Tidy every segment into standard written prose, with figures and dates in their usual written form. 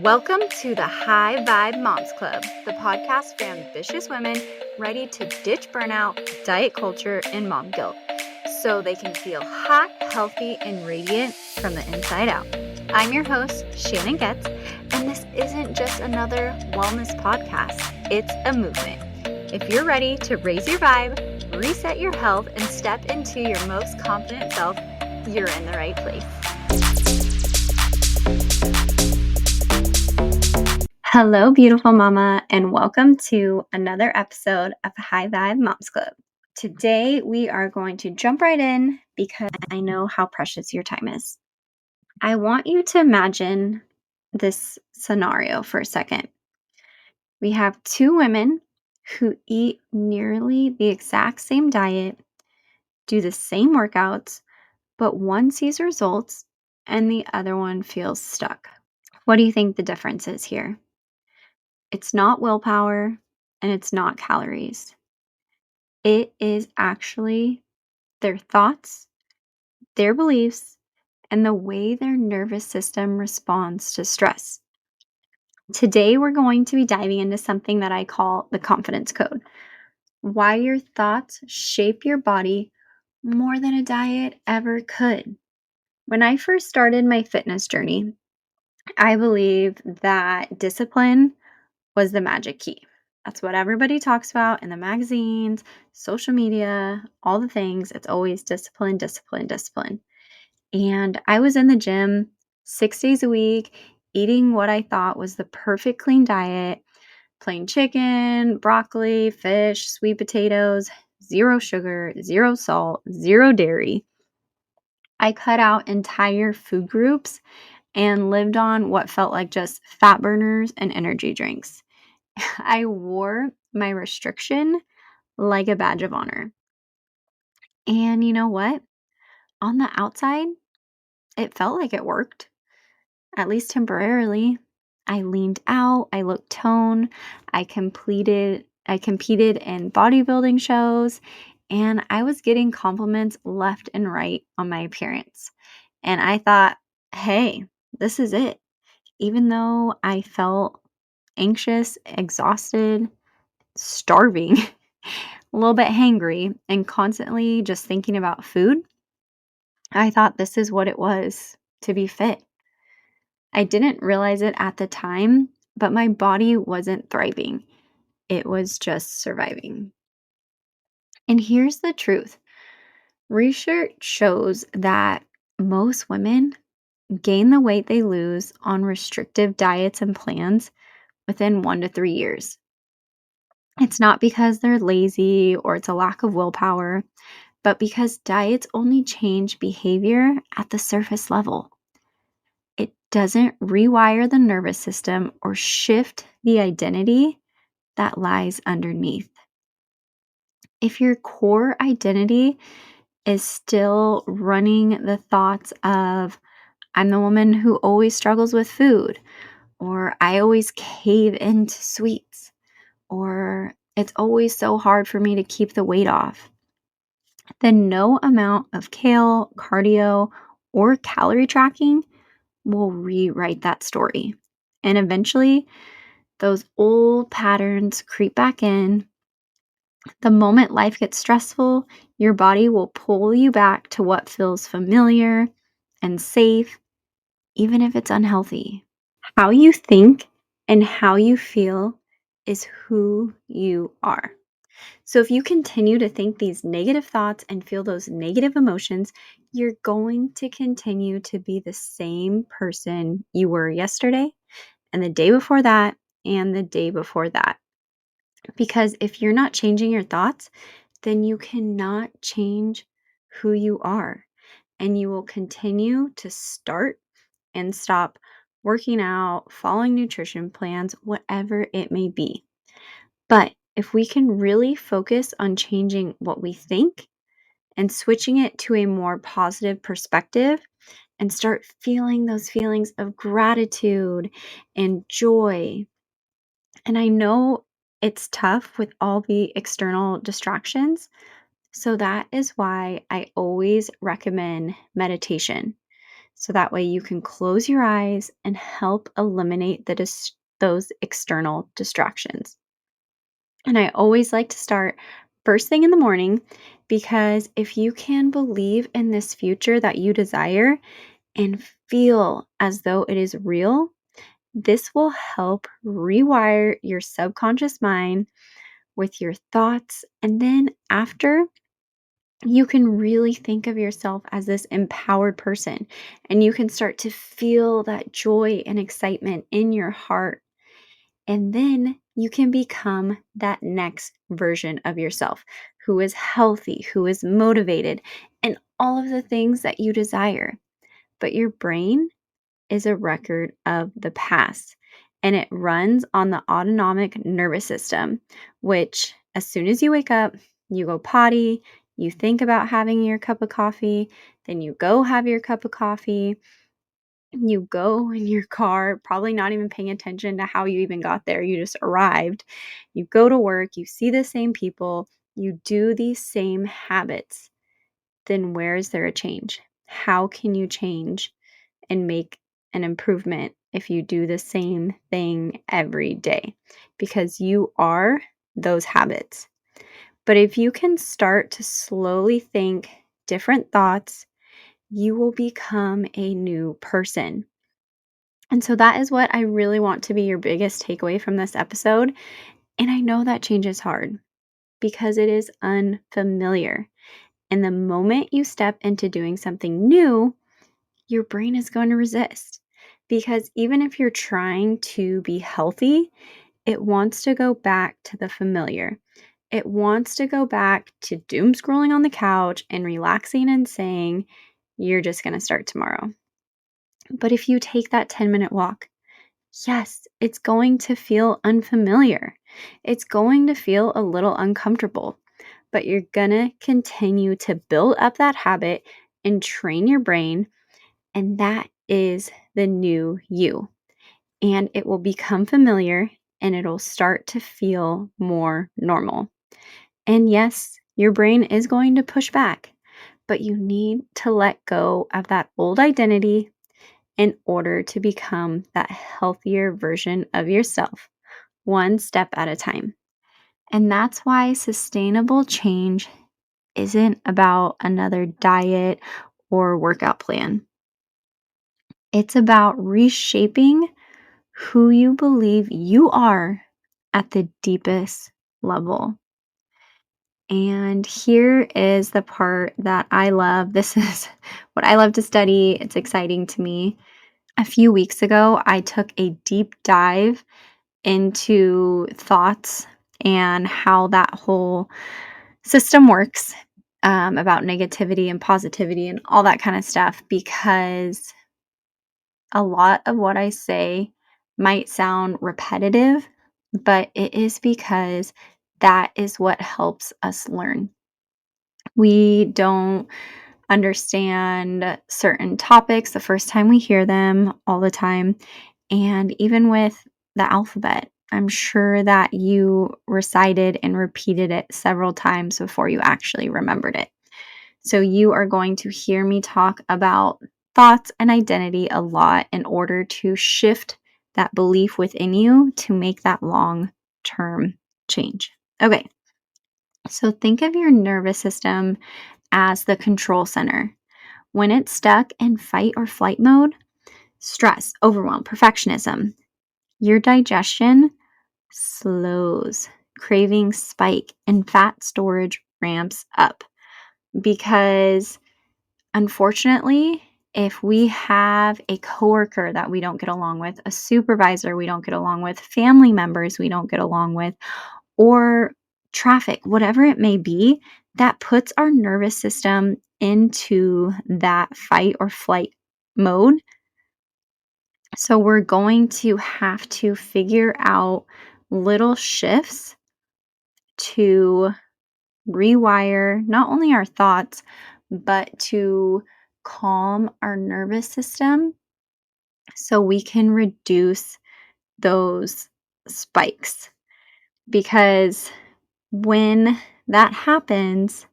Welcome to the High Vibe Moms Club, the podcast for ambitious women ready to ditch burnout, diet culture, and mom guilt so they can feel hot, healthy, and radiant from the inside out. I'm your host, Shannon, and this isn't just another wellness podcast. It's a movement. If you're ready to raise your vibe, reset your health, and step into your most confident self, you're in the right place. Hello, beautiful mama, and welcome to another episode of High Vibe Moms Club. Today, we are going to jump right in because I know how precious your time is. I want you to imagine this scenario for a second. We have two women who eat nearly the exact same diet, do the same workouts, but one sees results and the other one feels stuck. What do you think the difference is here? It's not willpower and it's not calories. It is actually their thoughts, their beliefs, and the way their nervous system responds to stress. Today, we're going to be diving into something that I call the confidence code. Why your thoughts shape your body more than a diet ever could. When I first started my fitness journey, I believed that discipline was the magic key. That's what everybody talks about in the magazines, social media, all the things. It's always discipline, discipline, discipline. And I was in the gym 6 days a week, eating what I thought was the perfect clean diet, plain chicken, broccoli, fish, sweet potatoes, zero sugar, zero salt, zero dairy. I cut out entire food groups and lived on what felt like just fat burners and energy drinks. I wore my restriction like a badge of honor. And you know what? On the outside, it felt like it worked, at least temporarily. I leaned out, I looked toned, I competed in bodybuilding shows, and I was getting compliments left and right on my appearance. And I thought, hey, this is it. Even though I felt anxious, exhausted, starving, a little bit hangry, and constantly just thinking about food, I thought this is what it was to be fit. I didn't realize it at the time, but my body wasn't thriving. It was just surviving. And here's the truth. Research shows that most women gain the weight they lose on restrictive diets and plans within 1 to 3 years. It's not because they're lazy or it's a lack of willpower, but because diets only change behavior at the surface level. It doesn't rewire the nervous system or shift the identity that lies underneath. If your core identity is still running the thoughts of, I'm the woman who always struggles with food, or I always cave into sweets, or it's always so hard for me to keep the weight off, then no amount of kale, cardio, or calorie tracking will rewrite that story. And eventually, those old patterns creep back in. The moment life gets stressful, your body will pull you back to what feels familiar and safe, even if it's unhealthy. How you think and how you feel is who you are. So if you continue to think these negative thoughts and feel those negative emotions, you're going to continue to be the same person you were yesterday and the day before that and the day before that. Because if you're not changing your thoughts, then you cannot change who you are. And you will continue to start and stop working out, following nutrition plans, whatever it may be. But if we can really focus on changing what we think and switching it to a more positive perspective and start feeling those feelings of gratitude and joy. And I know it's tough with all the external distractions. So that is why I always recommend meditation. So that way you can close your eyes and help eliminate those external distractions. And I always like to start first thing in the morning because if you can believe in this future that you desire and feel as though it is real, this will help rewire your subconscious mind with your thoughts. And then after, you can really think of yourself as this empowered person and you can start to feel that joy and excitement in your heart. And then you can become that next version of yourself who is healthy, who is motivated, and all of the things that you desire. But your brain is a record of the past and it runs on the autonomic nervous system, which as soon as you wake up, you go potty, you think about having your cup of coffee, then you go have your cup of coffee, you go in your car, probably not even paying attention to how you even got there. You just arrived. You go to work, you see the same people, you do these same habits. Then where is there a change? How can you change and make an improvement if you do the same thing every day? Because you are those habits. But if you can start to slowly think different thoughts, you will become a new person. And so that is what I really want to be your biggest takeaway from this episode. And I know that change is hard because it is unfamiliar. And the moment you step into doing something new, your brain is going to resist. Because even if you're trying to be healthy, it wants to go back to the familiar. It wants to go back to doom scrolling on the couch and relaxing and saying, you're just going to start tomorrow. But if you take that 10-minute walk, yes, it's going to feel unfamiliar. It's going to feel a little uncomfortable, but you're going to continue to build up that habit and train your brain. And that is the new you. And it will become familiar and it'll start to feel more normal. And yes, your brain is going to push back, but you need to let go of that old identity in order to become that healthier version of yourself, one step at a time. And that's why sustainable change isn't about another diet or workout plan. It's about reshaping who you believe you are at the deepest level. And here is the part that I love. This is what I love to study. It's exciting to me. A few weeks ago, I took a deep dive into thoughts and how that whole system works, about negativity and positivity and all that kind of stuff, because a lot of what I say might sound repetitive, but it is because that is what helps us learn. We don't understand certain topics the first time we hear them all the time. And even with the alphabet, I'm sure that you recited and repeated it several times before you actually remembered it. So you are going to hear me talk about thoughts and identity a lot in order to shift that belief within you to make that long-term change. Okay, so think of your nervous system as the control center. When it's stuck in fight or flight mode, stress, overwhelm, perfectionism, your digestion slows, cravings spike, and fat storage ramps up. Because unfortunately, if we have a coworker that we don't get along with, a supervisor we don't get along with, family members we don't get along with, or traffic, whatever it may be, that puts our nervous system into that fight or flight mode. So we're going to have to figure out little shifts to rewire not only our thoughts, but to calm our nervous system so we can reduce those spikes. Because when that happens,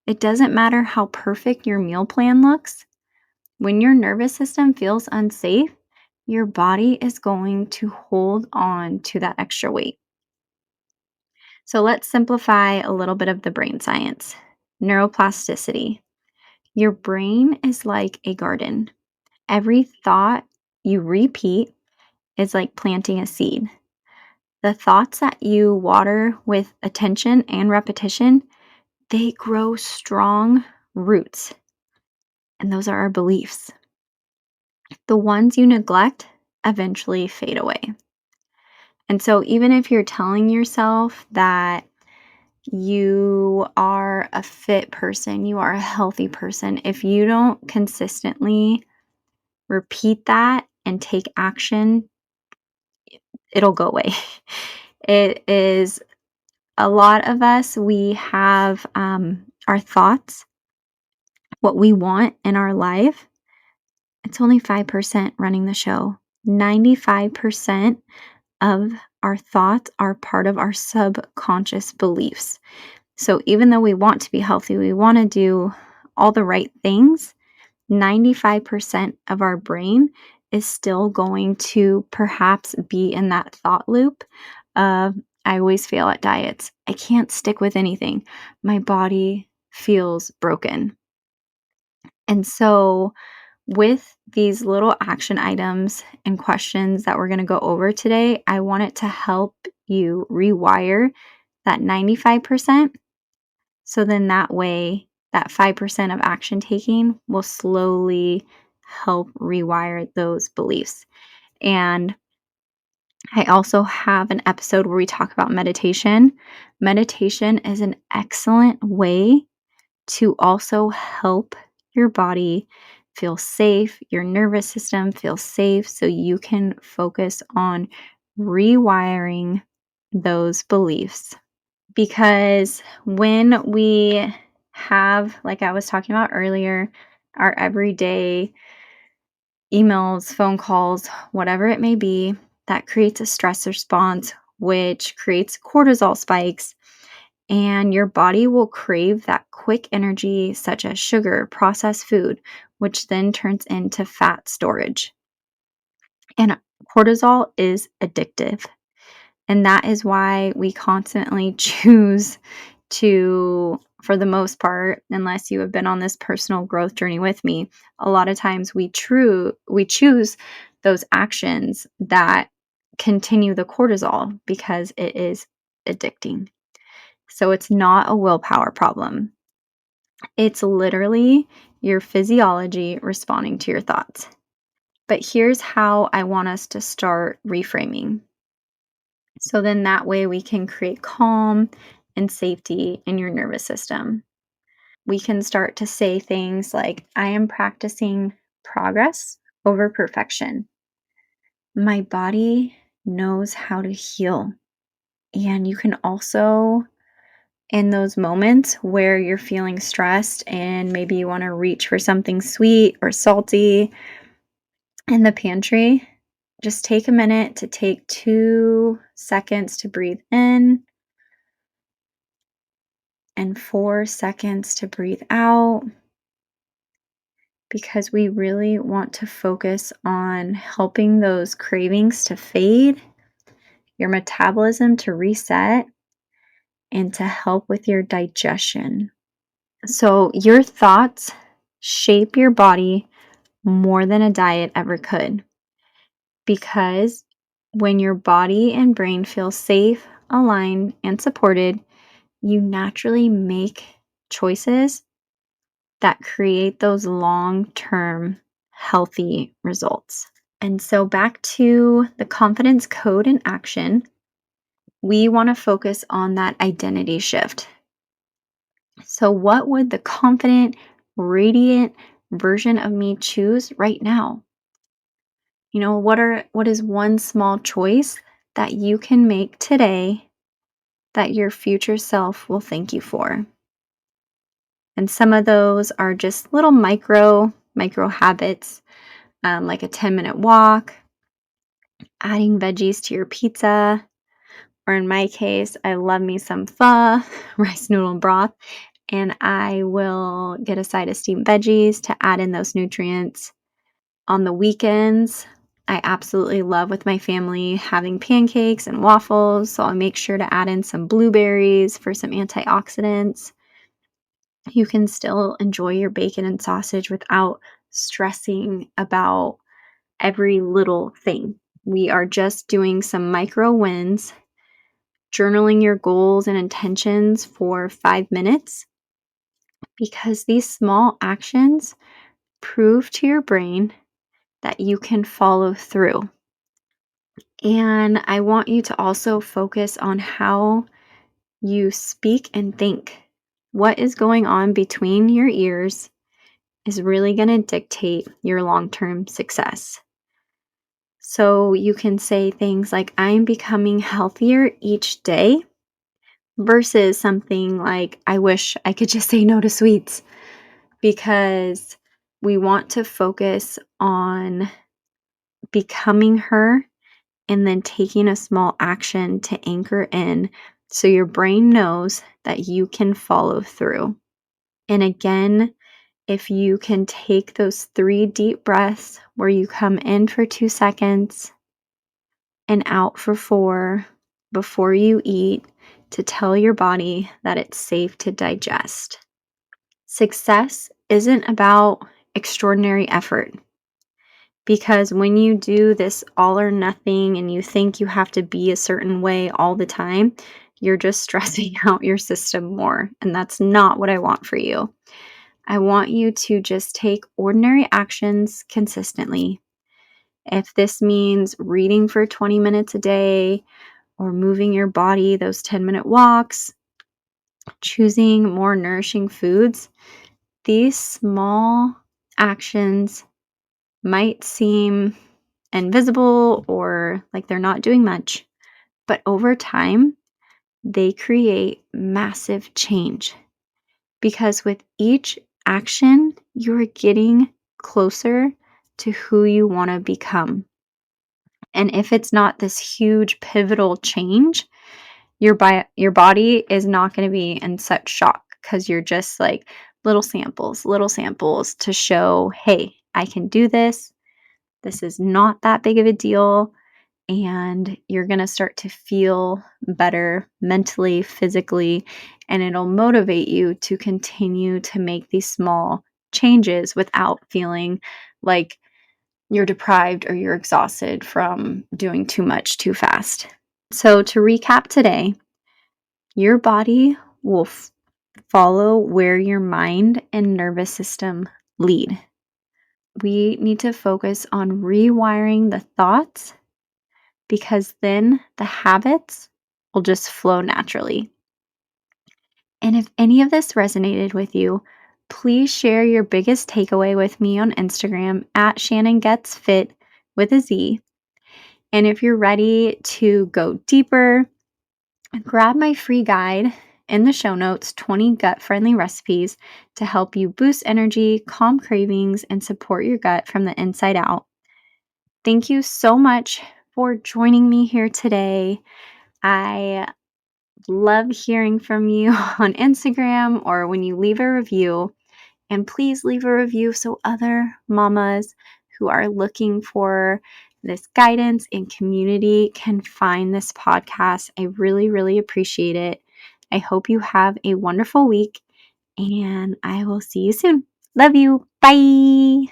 it doesn't matter how perfect your meal plan looks. When your nervous system feels unsafe, your body is going to hold on to that extra weight. So let's simplify a little bit of the brain science. Neuroplasticity. Your brain is like a garden. Every thought you repeat is like planting a seed. The thoughts that you water with attention and repetition, they grow strong roots. And those are our beliefs. The ones you neglect eventually fade away. And so, even if you're telling yourself that you are a fit person, you are a healthy person, if you don't consistently repeat that and take action, it'll go away. It is a lot of us, we have our thoughts, what we want in our life. It's only 5% running the show. 95% of our thoughts are part of our subconscious beliefs. So even though we want to be healthy, we want to do all the right things, 95% of our brain is still going to perhaps be in that thought loop of, I always fail at diets. I can't stick with anything. My body feels broken. And so, with these little action items and questions that we're going to go over today, I want it to help you rewire that 95%. So then that way, that 5% of action taking will slowly help rewire those beliefs. And I also have an episode where we talk about meditation. Meditation is an excellent way to also help your body feel safe, your nervous system feel safe, so you can focus on rewiring those beliefs. Because when we have, like I was talking about earlier, our everyday emails, phone calls, whatever it may be, that creates a stress response, which creates cortisol spikes. And your body will crave that quick energy, such as sugar, processed food, which then turns into fat storage. And cortisol is addictive. And that is why we constantly choose to, for the most part, unless you have been on this personal growth journey with me, a lot of times we choose those actions that continue the cortisol because it is addicting. So it's not a willpower problem. It's literally your physiology responding to your thoughts. But here's how I want us to start reframing. So then that way we can create calm and safety in your nervous system. We can start to say things like, I am practicing progress over perfection. My body knows how to heal. And you can also, in those moments where you're feeling stressed and maybe you want to reach for something sweet or salty in the pantry, just take a minute to take 2 seconds to breathe in and 4 seconds to breathe out, because we really want to focus on helping those cravings to fade, your metabolism to reset, and to help with your digestion. So, your thoughts shape your body more than a diet ever could, because when your body and brain feel safe, aligned, and supported, you naturally make choices that create those long-term healthy results. And so back to the confidence code in action, we want to focus on that identity shift. So what would the confident, radiant version of me choose right now? What is one small choice that you can make today that your future self will thank you for? And some of those are just little micro habits, like a 10-minute walk, adding veggies to your pizza, or in my case, I love me some pho, rice noodle and broth, and I will get a side of steamed veggies to add in those nutrients. On the weekends, I absolutely love with my family having pancakes and waffles, so I'll make sure to add in some blueberries for some antioxidants. You can still enjoy your bacon and sausage without stressing about every little thing. We are just doing some micro wins, journaling your goals and intentions for 5 minutes, because these small actions prove to your brain that you can follow through. And I want you to also focus on how you speak and think. What is going on between your ears is really going to dictate your long term success. So you can say things like, I'm becoming healthier each day, versus something like, I wish I could just say no to sweets, because we want to focus on becoming her and then taking a small action to anchor in so your brain knows that you can follow through. And again, if you can take those 3 deep breaths where you come in for 2 seconds and out for 4 before you eat, to tell your body that it's safe to digest. Success isn't about extraordinary effort, because when you do this all or nothing and you think you have to be a certain way all the time, you're just stressing out your system more. And that's not what I want for you. I want you to just take ordinary actions consistently. If this means reading for 20 minutes a day, or moving your body those 10-minute walks, choosing more nourishing foods, these small actions might seem invisible or like they're not doing much, but over time, they create massive change, because with each action, you're getting closer to who you want to become. And if it's not this huge pivotal change, your body is not going to be in such shock, because you're just like little samples to show, hey, I can do this. This is not that big of a deal. And you're going to start to feel better mentally, physically, and it'll motivate you to continue to make these small changes without feeling like you're deprived or you're exhausted from doing too much too fast. So, to recap today, your body will follow where your mind and nervous system lead. We need to focus on rewiring the thoughts, because then the habits will just flow naturally. And if any of this resonated with you, please share your biggest takeaway with me on Instagram at Shannon Gets Fit with a Z. And if you're ready to go deeper, grab my free guide in the show notes, 20 gut-friendly recipes to help you boost energy, calm cravings, and support your gut from the inside out. Thank you so much for joining me here today. I love hearing from you on Instagram or when you leave a review. And please leave a review so other mamas who are looking for this guidance and community can find this podcast. I really, really appreciate it. I hope you have a wonderful week, and I will see you soon. Love you. Bye.